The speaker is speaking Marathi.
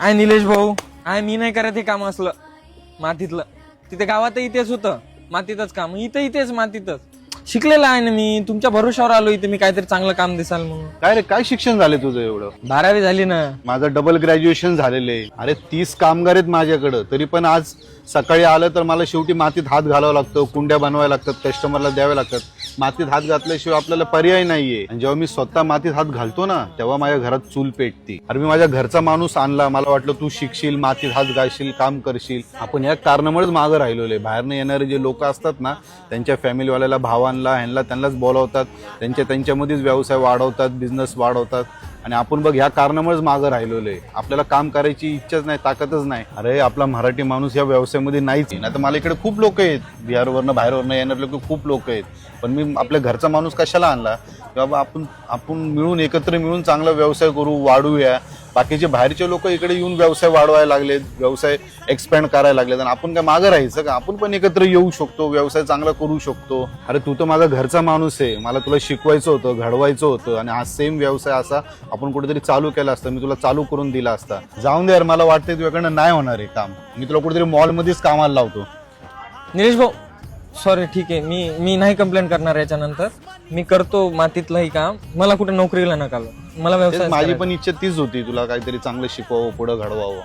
आय निलेश भाऊ, मी नाही करत हे काम असलं मातीतलं. तिथे गावातही इथेच होतं, मातीतच काम, इथेच मातीतच शिकलेलं आहे ना मी. तुमच्या भरोशावर आलो इथे, मी काहीतरी चांगलं काम दिसाल म्हणून. काय रे, काय शिक्षण झाले तुझं एवढं? 12वी झाली ना. माझं डबल ग्रॅज्युएशन झालेले. अरे 30 कामगार आहेत माझ्याकडं, तरी पण आज सकाळी आलं तर मला शेवटी मातीत हात घालावा लागतो, कुंड्या बनवायला लागतात, कस्टमरला द्याव्या लागतात. मातीत हात घातल्याशिवाय आपल्याला पर्याय नाहीये. आणि जेव्हा मी स्वतः मातीत हात घालतो ना, तेव्हा माझ्या घरात चूल पेटती. अरे मी माझ्या घरचा माणूस आणला, मला वाटलं तू शिकशील, मातीत हात घालशील, काम करशील. आपण या कारणामुळेच मागं राहिलोय. बाहेरनं येणारे जे लोक असतात ना, त्यांच्या फॅमिलीवाल्याला, भावांना, ह्यांना त्यांनाच बोलावतात, त्यांच्यामध्येच व्यवसाय वाढवतात, बिझनेस वाढवतात. आणि आपण बघ ह्या कारणामुळेच मागं राहिलोय. आपल्याला काम करायची इच्छाच नाही, ताकदच नाही. अरे आपला मराठी माणूस या व्यवसायामध्ये नाहीच. नाही तर मला इकडे खूप लोक आहेत, बिहारवरनं बाहेरवरनं येणारे लोक खूप लोक आहेत. पण मी आपल्या घरचा माणूस कशाला आणला? बाबा आपण मिळून, एकत्र मिळून चांगला व्यवसाय करू, वाढूया. बाकीचे बाहेरचे लोक इकडे येऊन व्यवसाय वाढवायला लागलेत, व्यवसाय एक्सपॅन्ड करायला लागलेत, आणि आपण काय मागं राहायचं का? आपण पण एकत्र येऊ शकतो, व्यवसाय चांगला करू शकतो. अरे तू तर माझा घरचा माणूस आहे, मला तुला शिकवायचं होतं, घडवायचं होतं, आणि हा सेम व्यवसाय असा आपण कुठेतरी चालू केला असता, मी तुला चालू करून दिला असता. जाऊन दे यार, मला वाटतंय तुझ्याकडनं नाही होणार आहे काम. मी तुला कुठेतरी मॉलमध्येच कामाला लावतो. निलेश भाऊ सॉरी, ठीक आहे, मी नाही कंप्लेंट करणार याच्यानंतर. मी करतो मातीतलंही काम, मला कुठे नोकरीला नका लावू. मला व्यवसाय माझी पण इच्छा तीच होती, तुला काहीतरी चांगलं शिकवावं, पुढे घडवावं.